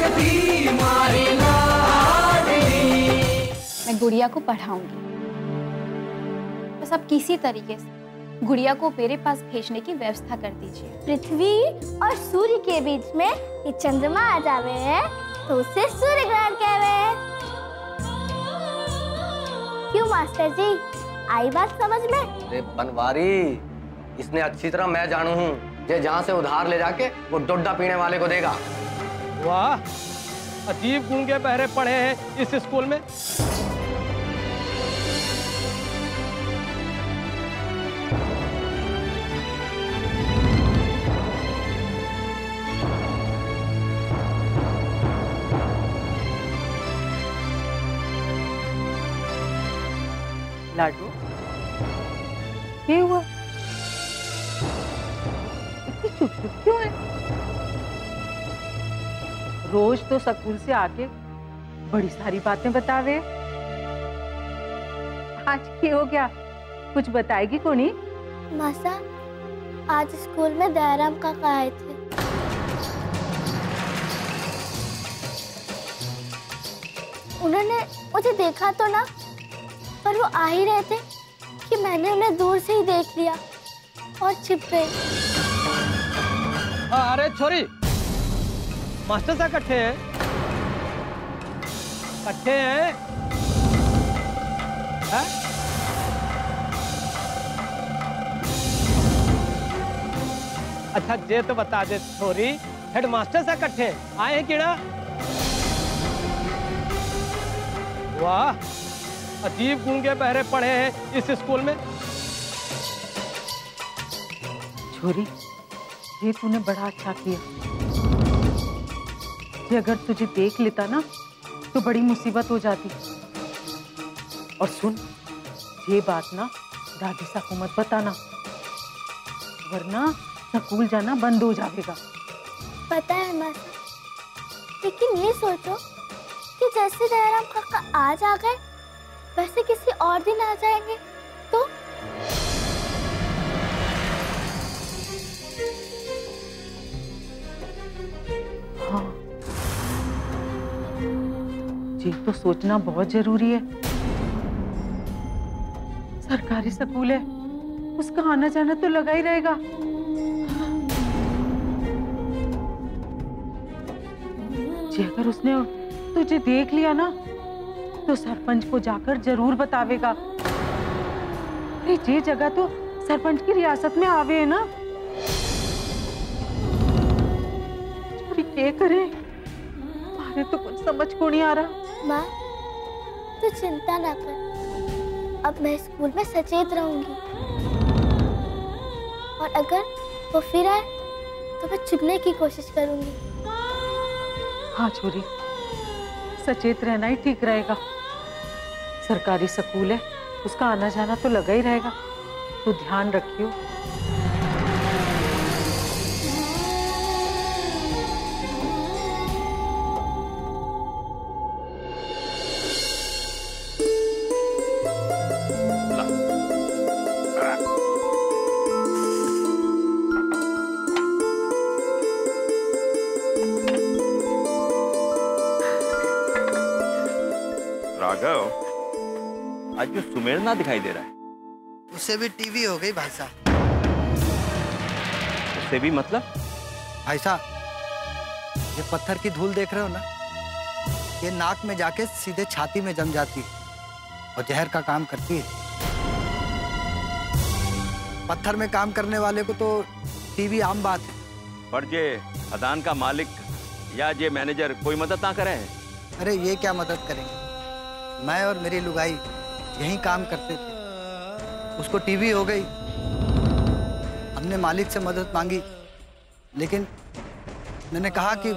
लगती मारी लाडली। मैं गुड़िया को पढ़ाऊंगी, बस आप किसी तरीके से गुड़िया को मेरे पास भेजने की व्यवस्था कर दीजिए। पृथ्वी और सूर्य के बीच में ये चंद्रमा आ जावे है तो उसे सूर्य ग्रहण कहवे। क्यों मास्टर जी, आई बात समझ में? अरे बनवारी, इसने अच्छी तरह मैं जानू हूँ, ये जहाँ से उधार ले जाके वो डोडा पीने वाले को देगा। वाह, अजीब गुण के बहरे पढ़े हैं इस स्कूल में। लाडू, क्या हुआ? इतनी चुप चुप क्यों है? रोज तो स्कूल से आके बड़ी सारी बातें बतावे, आज क्या हो गया? कुछ बताएगी कोनी? मासा, आज स्कूल में दयाराम काका आए थे। उन्होंने मुझे देखा तो ना, पर वो आ ही रहे थे कि मैंने उन्हें दूर से ही देख लिया और छिप गए। अरे छोरी, मास्टर साहब इकट्ठे हैं, इकट्ठे हैं? है? अच्छा जे तो बता दे छोरी, हेड मास्टर साहब इकट्ठे आए हैं कीड़ा? वाह, अजीब गुण के बहरे पढ़े हैं इस स्कूल में। छोरी, ये तूने बड़ा अच्छा किया। ये अगर तुझे देख लेता ना तो बड़ी मुसीबत हो जाती। और सुन, ये बात ना दादी साहब को मत बताना, वरना स्कूल जाना बंद हो जाएगा। पता है मासा, लेकिन ये सोचो कि जैसे दयाराम काका आज आ गए वैसे किसी और दिन आ जाएंगे तो? हाँ, ये तो सोचना बहुत जरूरी है। सरकारी स्कूल है, उसका आना जाना तो लगा ही रहेगा। जी अगर उसने तुझे देख लिया ना तो सरपंच को जाकर जरूर बतावेगा। अरे ये जगह तो सरपंच की रियासत में आवे है ना। चोरी क्या करे, हमारे तो कुछ समझ को नहीं आ रहा। माँ, तू चिंता ना कर, अब मैं स्कूल में सचेत रहूंगी और अगर वो फिर आए तो मैं छुपने की कोशिश करूंगी। हाँ छोरी, सचेत रहना ही ठीक रहेगा। सरकारी स्कूल है, उसका आना जाना तो लगा ही रहेगा, तो ध्यान रखियो। राघव, आज जो सुमेर ना दिखाई दे रहा है, उससे भी टीवी हो गई भाई साहब। उससे भी मतलब? भाई साहब, ये पत्थर की धूल देख रहे हो ना, ये नाक में जाके सीधे छाती में जम जाती है और जहर का काम करती है। पत्थर में काम करने वाले को तो टीवी आम बात है, पर जे खदान का मालिक या जे मैनेजर कोई मदद ना करे। अरे ये क्या मदद करेंगे, मैं और मेरी लुगाई यहीं काम करते थे, उसको टीवी हो गई। हमने मालिक से मदद मांगी, लेकिन मैंने कहा कि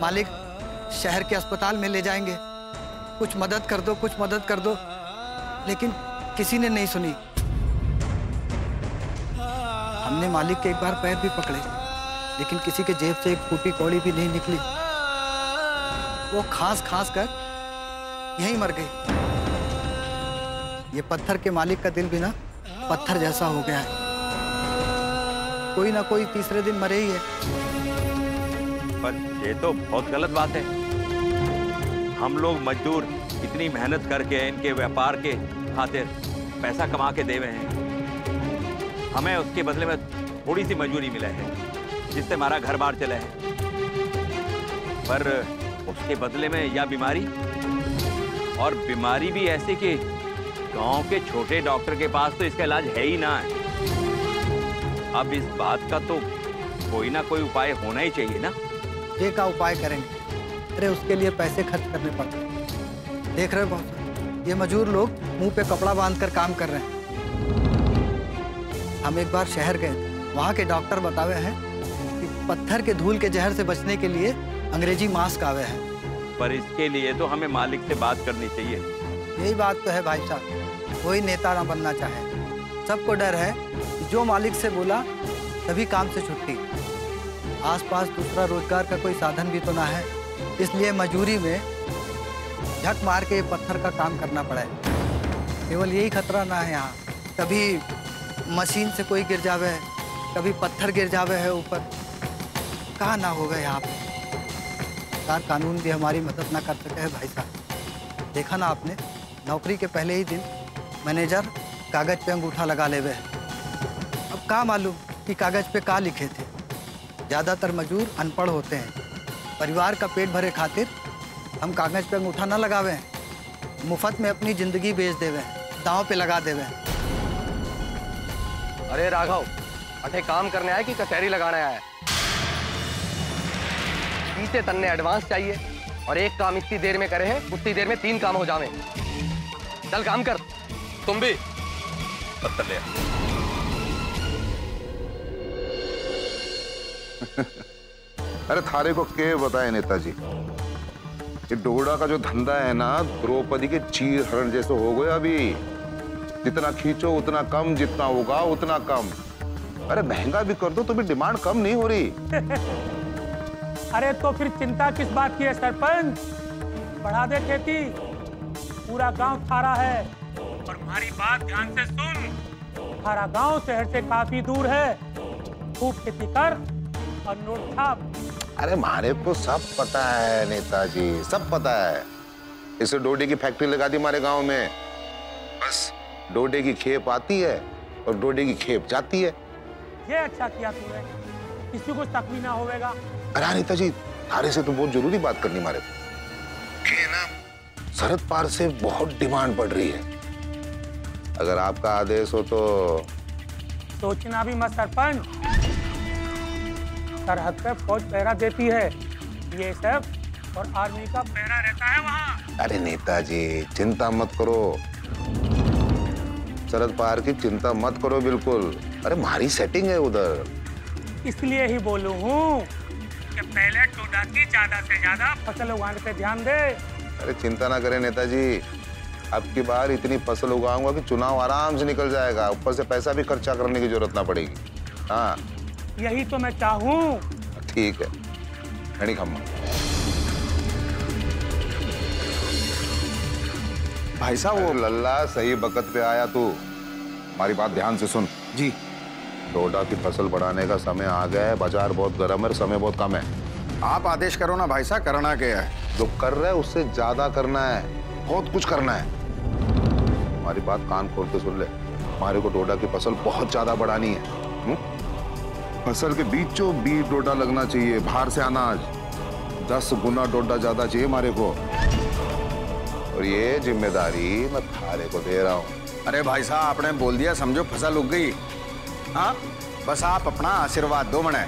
मालिक शहर के अस्पताल में ले जाएंगे, कुछ मदद कर दो, कुछ मदद कर दो, लेकिन किसी ने नहीं सुनी। हमने मालिक के एक बार पैर भी पकड़े, लेकिन किसी के जेब से एक फूटी कौड़ी भी नहीं निकली। वो खांस खांस कर यहीं मर गई। ये पत्थर के मालिक का दिल भी ना पत्थर जैसा हो गया है, कोई ना कोई तीसरे दिन मरे ही है। पर ये तो बहुत गलत बात है। हम लोग मजदूर इतनी मेहनत करके इनके व्यापार के खातिर पैसा कमा के देवे हैं, हमें उसके बदले में थोड़ी सी मजदूरी मिले है जिससे हमारा घर बार चले है, पर उसके बदले में या बीमारी, और बीमारी भी ऐसी कि गांव के छोटे डॉक्टर के पास तो इसका इलाज है ही ना है। अब इस बात का तो कोई ना कोई उपाय होना ही चाहिए ना। ये का उपाय करेंगे? अरे उसके लिए पैसे खर्च करने पड़ते हैं। देख रहे हो बहुत, ये मजदूर लोग मुंह पे कपड़ा बांधकर काम कर रहे हैं। हम एक बार शहर गए थे, वहाँ के डॉक्टर बतावे हैं कि पत्थर के धूल के जहर से बचने के लिए अंग्रेजी मास्क आवे हैं। पर इसके लिए तो हमें मालिक से बात करनी चाहिए। यही बात तो है भाई साहब, कोई नेता ना बनना चाहे। सबको डर है कि जो मालिक से बोला तभी काम से छुट्टी। आसपास दूसरा रोजगार का कोई साधन भी तो ना है, इसलिए मजदूरी में झक मार के पत्थर का काम करना पड़ा है। केवल यही खतरा ना है यहाँ, कभी मशीन से कोई गिर जावे है, कभी पत्थर गिर जावे है ऊपर, कहाँ ना होवे यहाँ पे। सरकार कानून भी हमारी मदद ना कर सके है भाई साहब। देखा ना आपने, नौकरी के पहले ही दिन मैनेजर कागज पे अंगूठा लगा लेवे है। अब क्या मालूम कि कागज पे क्या लिखे थे। ज़्यादातर मजदूर अनपढ़ होते हैं, परिवार का पेट भरे खातिर हम कागज पे अंगूठा ना लगावे हैं, मुफ्त में अपनी जिंदगी बेच देवे हैं, दांव पे लगा देवे हैं। अरे राघव, अठे काम करने आए कि कचहरी लगाने आया? पीछे तन्ने एडवांस चाहिए और एक काम इतनी देर में करे है, उतनी देर में 3 काम हो जावे। चल काम कर। तुम भी पत्थर ले। अरे थारे को के बताए नेताजी, ये डोगड़ा का जो धंधा है ना, द्रौपदी के चीर हरण जैसे हो गया। अभी जितना खींचो उतना कम, जितना होगा उतना कम। अरे महंगा भी कर दो तो भी डिमांड कम नहीं हो रही। अरे तो फिर चिंता किस बात की है सरपंच? बढ़ा दे खेती, पूरा गांव थारा है। और हमारी बात ध्यान से सुन, थारा गांव शहर से काफी दूर है। खूब खेती कर और नोट छाप। अरे हमारे को सब पता है नेताजी, सब पता है। इसे डोडे की फैक्ट्री लगा दी हमारे गांव में, बस डोडे की खेप आती है और डोडे की खेप जाती है। ये अच्छा किया तूने, किसी को शक भी ना होवेगा। अरे नेताजी, थारे से तो बहुत जरूरी बात करनी हमारे को ना। सरहद पार से बहुत डिमांड बढ़ रही है, अगर आपका आदेश हो तो। सोचना भी मत सरपंच, सरहद पे फौज पहरा देती है, ये सब, और आर्मी का पहरा रहता है वहाँ। अरे नेताजी चिंता मत करो, सरहद पार की चिंता मत करो बिल्कुल। अरे हमारी सेटिंग है उधर। इसलिए ही बोलूं हूँ कि पहले टोडा की ज्यादा से ज्यादा फसल उगाने पे ध्यान दे। अरे चिंता ना करें नेताजी, अब की बार इतनी फसल उगाऊंगा कि चुनाव आराम से निकल जाएगा, ऊपर से पैसा भी खर्चा करने की जरूरत ना पड़ेगी। हाँ यही तो मैं चाहूँ। ठीक है, खड़ी खम्मा। भाई साहब वो लल्ला सही वक्त पे आया तू। हमारी बात ध्यान से सुन जी। डोडा की फसल बढ़ाने का समय आ गया है, बाजार बहुत गर्म है, समय बहुत कम है। आप आदेश करो ना भाई साहब, करना क्या है? जो कर रहे है उससे ज्यादा करना है, बहुत कुछ करना है। हमारी बात कान खोल के सुन ले, हमारे को डोडा की फसल बहुत ज्यादा बढ़ानी है। फसल के बीचों बीच डोडा लगना चाहिए, बाहर से अनाज 10 गुना डोडा ज्यादा चाहिए हमारे को, और ये जिम्मेदारी मैं थारे को दे रहा हूँ। अरे भाई साहब आपने बोल दिया, समझो फसल उग गई। हाँ बस आप अपना आशीर्वाद दो मने।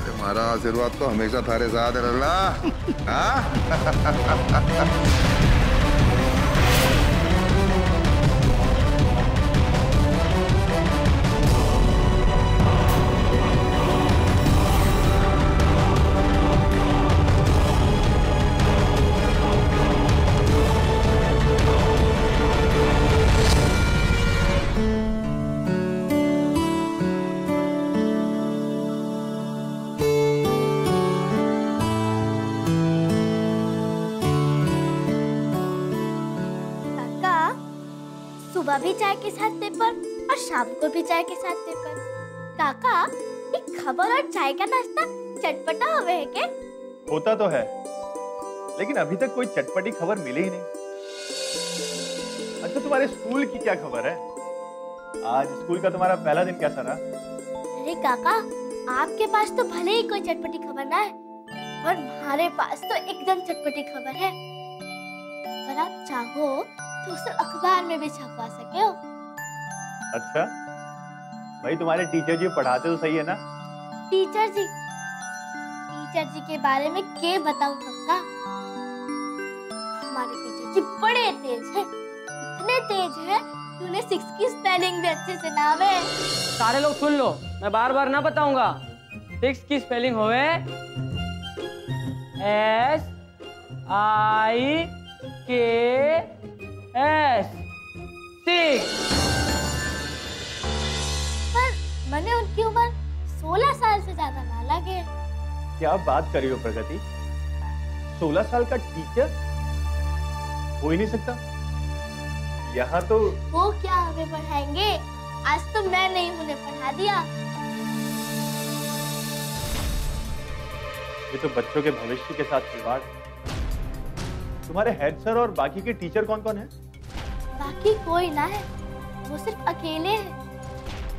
हमारा आशीर्वाद तो हमेशा थारे साथ है लल्ला। हाँ? सुबह भी चाय के साथ पेपर और शाम को भी चाय के साथ पेपर। काका, एक खबर और चाय का नाश्ता चटपटा हुए है के? होता तो है, लेकिन अभी तक कोई चटपटी खबर मिली ही नहीं। अच्छा, तुम्हारे स्कूल की क्या खबर है? आज स्कूल का तुम्हारा पहला दिन कैसा रहा? अरे काका, आपके पास तो भले ही कोई चटपटी खबर ना है, पर हमारे पास तो एकदम चटपटी खबर है। अगर आप चाहो तो उसे अखबार में भी छपवा सके हो। अच्छा भाई, तुम्हारे टीचर जी पढ़ाते तो सही है ना? टीचर जी के बारे में क्या बताऊं काका? हमारे टीचर जी बड़े तेज हैं, इतने तेज हैं कि उन्हें 6 की स्पेलिंग भी अच्छे से ना आवे। सारे लोग सुन लो, मैं बार बार ना बताऊंगा। 6 की स्पेलिंग होवे SIKS 6। पर मैंने उनकी उम्र 16 साल से ज्यादा ना लगे। क्या बात कर रही हो प्रगति? 16 साल का टीचर हो ही नहीं सकता। यहाँ तो वो क्या हमें पढ़ाएंगे? आज तो मैंने ही उन्हें पढ़ा दिया। ये तो बच्चों के भविष्य के साथ खिलवाड़। तुम्हारे हेड सर और बाकी के टीचर कौन कौन है? बाकी कोई ना है, वो सिर्फ अकेले हैं।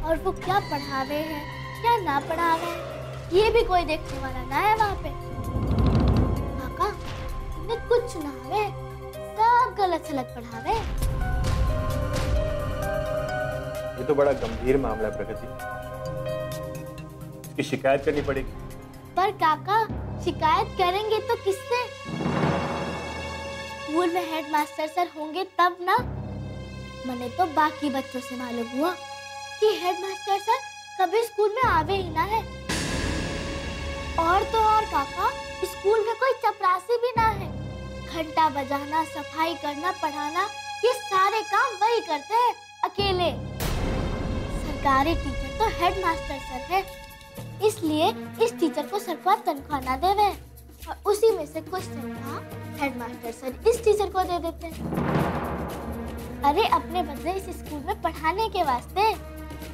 और वो क्या पढ़ावे हैं, क्या ना पढ़ावे हैं, ये भी कोई देखने वाला ना है वहाँ पे। काका, उन्हें कुछ ना आवे, सब गलत सलत पढ़ावे। ये तो बड़ा गंभीर मामला है प्रगति, इसकी शिकायत करनी पड़ेगी। पर काका, शिकायत करेंगे तो किससे? स्कूल में हेडमास्टर सर होंगे तब ना। मैंने तो बाकी बच्चों से मालूम हुआ कि हेडमास्टर सर कभी स्कूल में आवे ही ना है। और तो और काका, स्कूल में कोई चपरासी भी ना है। घंटा बजाना, सफाई करना, पढ़ाना, ये सारे काम वही करते हैं अकेले। सरकारी टीचर तो हेडमास्टर सर है, इसलिए इस टीचर को सरकार तनख्वाह ना देवे और उसी में से कुछ तनख्वाह हेडमास्टर सर इस टीचर को दे देते हैं। अरे अपने बदले इस स्कूल में पढ़ाने के वास्ते।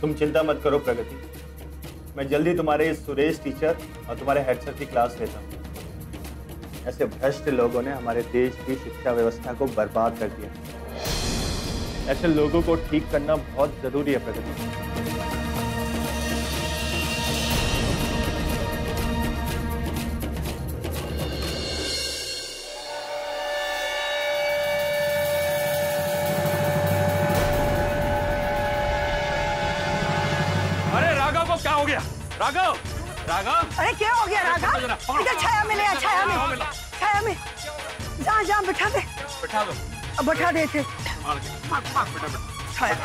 तुम चिंता मत करो प्रगति, मैं जल्दी तुम्हारे इस सुरेश टीचर और तुम्हारे हेड सर की क्लास लेता हूँ। ऐसे भ्रष्ट लोगों ने हमारे देश की शिक्षा व्यवस्था को बर्बाद कर दिया। ऐसे लोगों को ठीक करना बहुत जरूरी है प्रगति। क्या हो गया राघव? राघव, अरे क्या हो गया राघव? इधर छाया में ले आ, छाया में जा बिठा दे। बिठा दो। अब बिठा दे थे। छाया,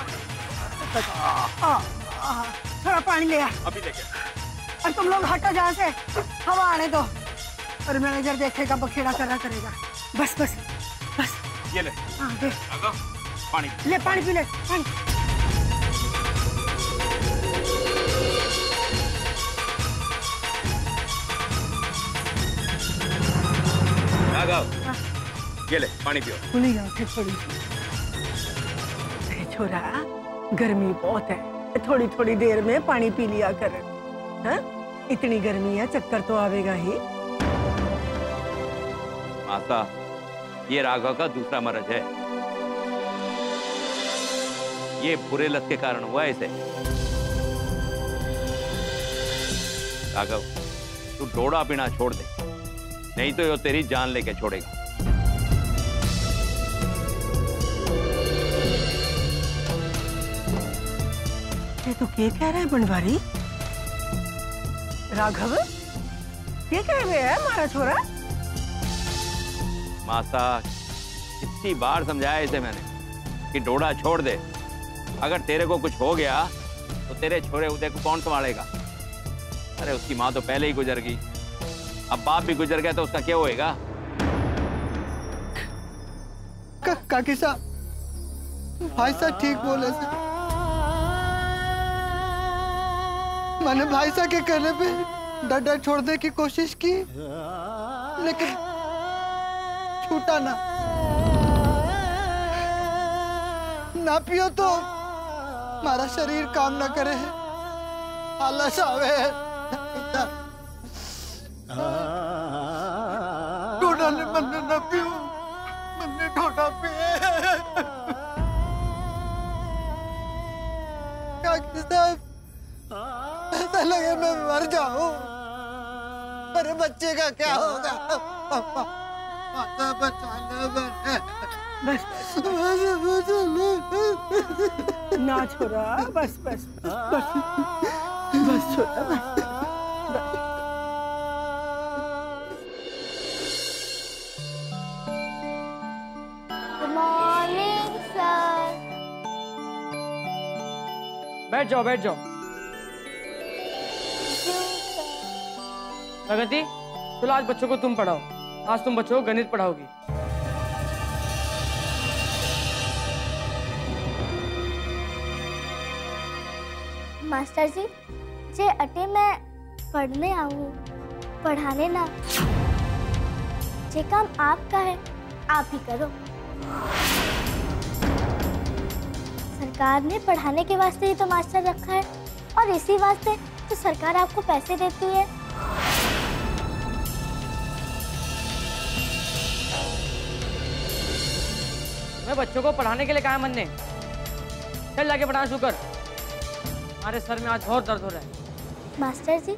थोड़ा पानी ले आ। अभी लेके। और तुम लोग हटो जहाँ से, हवा आने दो। और मैनेजर देखेगा, बखेड़ा करेगा। बस बस बस। ये ले। हाँ दे। राघव, पानी ले, पानी पी ले, पानी। राघव, ये ले पानी पियो। खुली आंखें थोड़ी। अरे छोरा, गर्मी बहुत है, थोड़ी थोड़ी देर में पानी पी लिया कर। हाँ? इतनी गर्मी है, चक्कर तो आवेगा ही। माता, ये राघव का दूसरा मर्ज है। ये बुरे लत के कारण हुआ इसे। राघव, तू डोडा पीना छोड़ दे, नहीं तो ये तेरी जान लेके छोड़ेगा। ये तो क्या कह रहा है बनवारी? राघव, क्या कह रहे है हमारा छोरा? माता, कितनी बार समझाया इसे मैंने कि डोडा छोड़ दे। अगर तेरे को कुछ हो गया तो तेरे छोरे उदय को कौन संभालेगा? अरे उसकी माँ तो पहले ही गुजर गई, अब बाप भी गुजर गया तो उसका क्या होएगा? काकी साहब, भाई साहब ठीक बोले से। मैंने भाई साहब के कहने पे डर छोड़ने की कोशिश की, लेकिन छूटा ना पियो तो हमारा शरीर काम ना करे, आलस आवे। डोडा ने मन्ने न पियो, मन्ने डोडा पिए। काकी साहब, ऐसा लगे मैं मर जाऊं। अरे बच्चे का क्या होगा? पापा, माता बचाना मैंने। बस ना छोरा, बस बस बस बस छोरा, बस। Good morning sir. बैठ जाओ बैठ जाओ। प्रगति, चलो आज बच्चों को तुम पढ़ाओ। आज तुम बच्चों को गणित पढ़ाओगी। मास्टर जी, जे अटे मैं पढ़ने आऊँ, पढ़ाने ना। जे काम आपका है, आप ही करो। सरकार ने पढ़ाने के वास्ते ही तो मास्टर रखा है, और इसी वास्ते तो सरकार आपको पैसे देती है। मैं बच्चों को पढ़ाने के लिए कहा है मन ने। चल जाके पढ़ाना शुरू कर। हमारे सर में आज बहुत दर्द हो रहा है। मास्टर जी,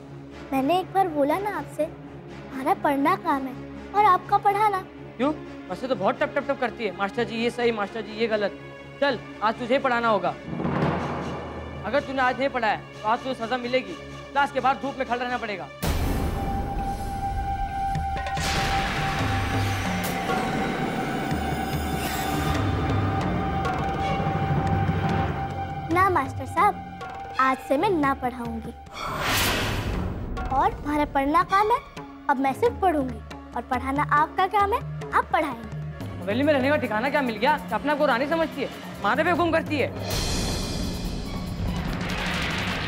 मैंने एक बार बोला ना आपसे, हमारा पढ़ना काम है और आपका पढ़ाना। क्यों? वैसे तो बहुत टप टप टप करती है। मास्टर जी ये सही, मास्टर जी ये गलत। चल आज तुझे पढ़ाना होगा। अगर तूने आज नहीं पढ़ाया तो आज तुझे सजा मिलेगी। क्लास के बाहर धूप में खड़ा रहना पड़ेगा। ना मास्टर साहब, आज से मैं ना पढ़ाऊंगी। और हमारा पढ़ना काम है, अब मैं सिर्फ पढ़ूंगी, और पढ़ाना आपका काम है, आप पढ़ाएंगे। हवेली में रहने का ठिकाना क्या मिल गया? अपना को रानी समझती है, माथे पे हुक्म करती है।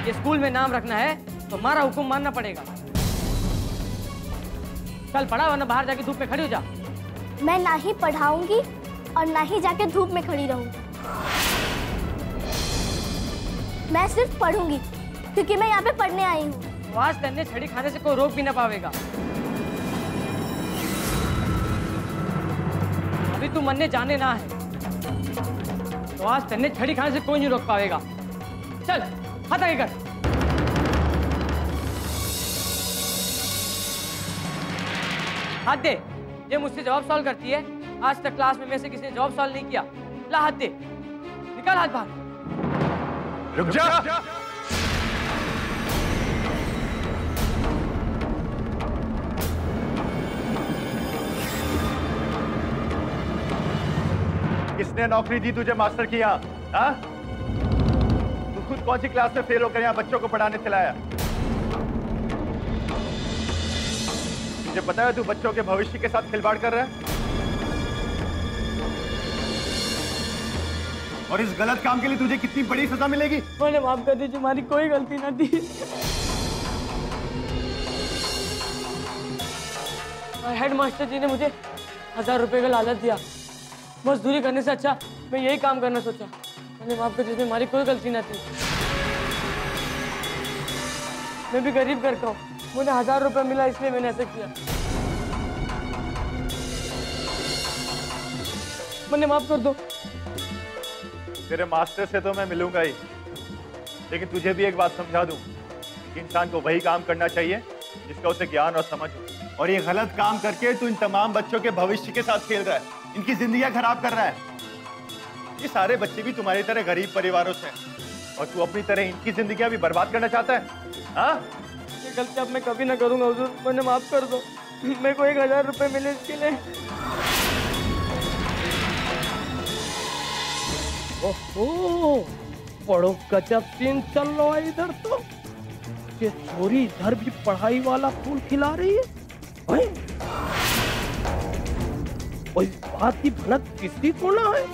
ये स्कूल में नाम रखना है तो हमारा हुक्म मानना पड़ेगा। चल पढ़ा, वरना बाहर जाके धूप में खड़ी हो जा। मैं ना ही पढ़ाऊंगी और ना ही जाके धूप में खड़ी रहूंगी। मैं सिर्फ पढ़ूंगी, क्योंकि मैं यहाँ पे पढ़ने आई हूँ। आज तेने छड़ी खाने से कोई रोक भी ना पावेगा। अभी तू मन ने जाने ना है, तो आज तेने छड़ी खाने से कोई नहीं रोक पावेगा। चल हाथ आगे कर। हाथ दे। ये मुझसे जवाब सवाल करती है। आज तक क्लास में से किसी ने जवाब सवाल नहीं किया। ला हाथ दे, निकाल हाथ बाहर। रुक जा। किसने नौकरी दी तुझे मास्टर की यहाँ? हाँ? तू खुद कौन सी क्लास में फेल होकर यहाँ बच्चों को पढ़ाने चलाया? तुझे पता है तू बच्चों के भविष्य के साथ खिलवाड़ कर रहा है? और इस गलत काम के लिए तुझे कितनी बड़ी सजा मिलेगी? मुझे माफ कर दीजिए, हमारी कोई गलती ना थी। और हेडमास्टर जी ने मुझे 1000 रुपए का लालच दिया। मजदूरी करने से अच्छा मैं यही काम करना सोचा। मैंने माफ कर दीजिए, हमारी कोई गलती ना थी। मैं भी गरीब घर का हूँ, मुझे 1000 रुपए मिला इसलिए मैंने ऐसा किया। मैंने माफ कर दो। तेरे मास्टर से तो मैं मिलूंगा ही, लेकिन तुझे भी एक बात समझा दूं कि इंसान को वही काम करना चाहिए जिसका उसे ज्ञान और समझ हो। और ये गलत काम करके तू इन तमाम बच्चों के भविष्य के साथ खेल रहा है, इनकी जिंदगियां खराब कर रहा है। ये सारे बच्चे भी तुम्हारी तरह गरीब परिवारों से हैं, और तू अपनी तरह इनकी जिंदगियां भी बर्बाद करना चाहता है? हाँ? ये गलती अब मैं कभी ना करूंगा हुजूर, मुझे माफ कर दो। मेरे को 1000 रुपए मिले इसके लिए। ओहो, बड़ो गजब सीन चल रहा है इधर तो। ये छोरी इधर भी पढ़ाई वाला फूल खिला रही है। कोई बात की भनक किसी को ना है।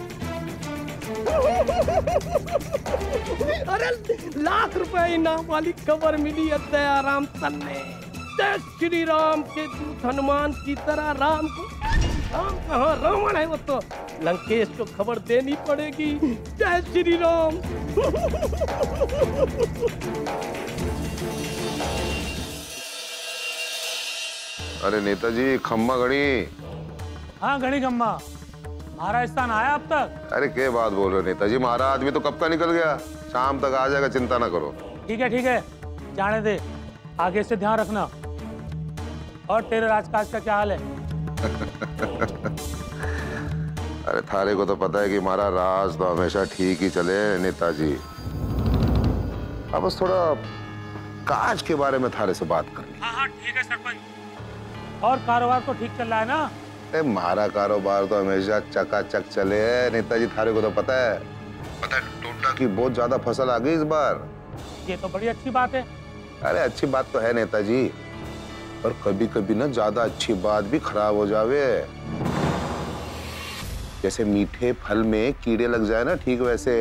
अरे लाख रुपए इनाम वाली खबर मिली है दयाराम सर ने। जय श्री राम के दूत हनुमान की तरह राम को, राम कहाँ रावण है, वो तो लंकेश को खबर देनी पड़ेगी। जय श्री राम। अरे नेताजी खम्मा घड़ी। हाँ घड़ी खम्मा, हमारा स्थान आया अब तक? अरे क्या बात बोल रहे हो नेताजी, हमारा आदमी तो कब का निकल गया, शाम तक आ जाएगा, चिंता ना करो। ठीक है, जाने दे, आगे से ध्यान रखना। और तेरे राजकाज का क्या हाल है? अरे थारे को तो पता है कि हमारा राज तो हमेशा ठीक ही चले नेताजी। अब बस थोड़ा काज के बारे में थारे से बात करनी। हाँ ठीक है सरपंच। और कारोबार तो ठीक चल रहा है ना? अरे हमारा कारोबार तो हमेशा चकाचक चले है नेताजी, थारे को तो पता है टोटा की बहुत ज्यादा फसल आ गई इस बार। ये तो बड़ी अच्छी बात है। अरे अच्छी बात तो है नेताजी, पर कभी कभी ना ज्यादा अच्छी बात भी खराब हो जावे। जैसे मीठे फल में कीड़े लग जाए ना, ठीक वैसे।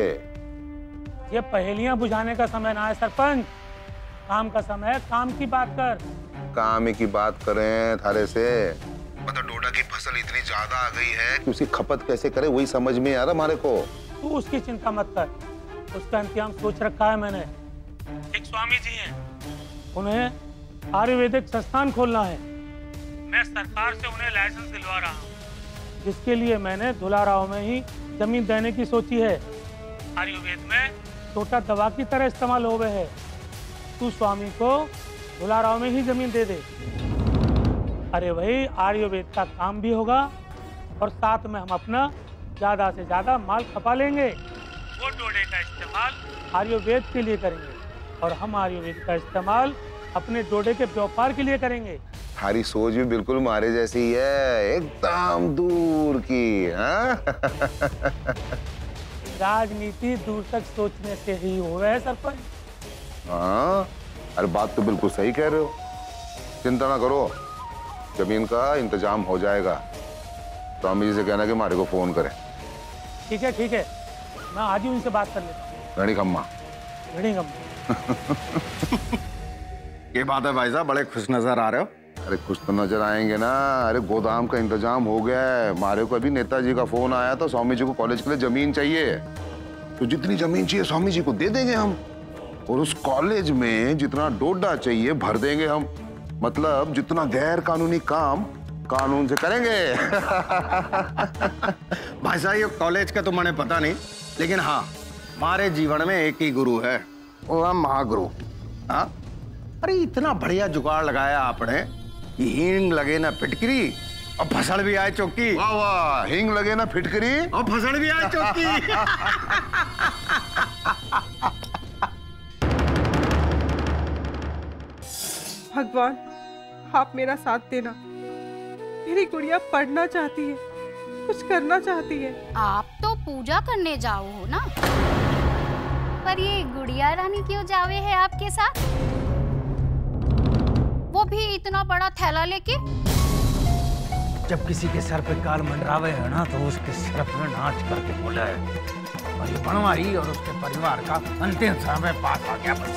ये पहेलियां बुझाने का समय ना है सरपंच, काम का समय है, काम की बात कर। काम की बात करें थारे से, मतलब डोडा की फसल इतनी ज्यादा आ गई है कि उसकी खपत कैसे करे वही समझ में आ रहा हमारे को। तू उसकी चिंता मत कर, उसका इंतजाम सोच रखा है मैंने। एक स्वामी जी हैं, उन्हें आयुर्वेदिक संस्थान खोलना है। मैं सरकार से उन्हें लाइसेंस दिलवा रहा हूँ, जिसके लिए मैंने धुलाराव में ही जमीन देने की सोची है। आयुर्वेद में टोटा दवा की तरह इस्तेमाल हो गए है। तू स्वामी को धुलाराव में ही जमीन दे दे। अरे भाई, आयुर्वेद का काम भी होगा और साथ में हम अपना ज्यादा से ज्यादा माल खपा लेंगे। वो डोडे का इस्तेमाल आयुर्वेद के लिए करेंगे और हम आयुर्वेद का इस्तेमाल अपने डोडे के व्यापार के लिए करेंगे। थारी सोच भी बिल्कुल हमारे जैसी ही है, एकदम दूर की। राजनीति दूर तक सोचने से ही हो रहा है सरपंच। हाँ, अरे बात तो बिल्कुल सही कह रहे हो, चिंता ना करो, जमीन का इंतजाम हो जाएगा। स्वामी जी से कहना कि हमारे को फोन करें। ठीक है, मैं आज ही उनसे बात कर लेता हूँ। घड़ी खम्मा। ये बात है भाई साहब, बड़े खुश नजर आ रहे हो। अरे खुश तो नजर आएंगे ना। अरे गोदाम का इंतजाम हो गया है, हमारे को अभी नेताजी का फोन आया तो स्वामी जी को कॉलेज के लिए जमीन चाहिए, तो जितनी जमीन चाहिए स्वामी जी को दे देंगे हम, और उस कॉलेज में जितना डोडा चाहिए भर देंगे हम। मतलब जितना गैर कानूनी काम कानून से करेंगे। भाई साहब, ये कॉलेज का तो मैंने पता नहीं, लेकिन हाँ, हमारे जीवन में एक ही गुरु है, वो है महागुरु। हाँ, अरे इतना बढ़िया जुगाड़ लगाया आपने कि हींग लगे ना फिटकरी और फसल भी आए चौकी। वाह वाह, हींग लगे ना फिटकरी और फसल भी आए चौकी। भगवान, आप मेरा साथ देना। मेरी गुड़िया पढ़ना चाहती है, कुछ करना चाहती है। आप तो पूजा करने जाओ हो ना, पर ये गुड़िया रानी क्यों जावे है आपके साथ? वो भी इतना बड़ा थैला लेके। जब किसी के सर पे काल मंडरावे है ना, तो उसके सर पे नाच करके बोला है, और ये बनवारी और उसके परिवार का अंतिम समय पास आ गया बस।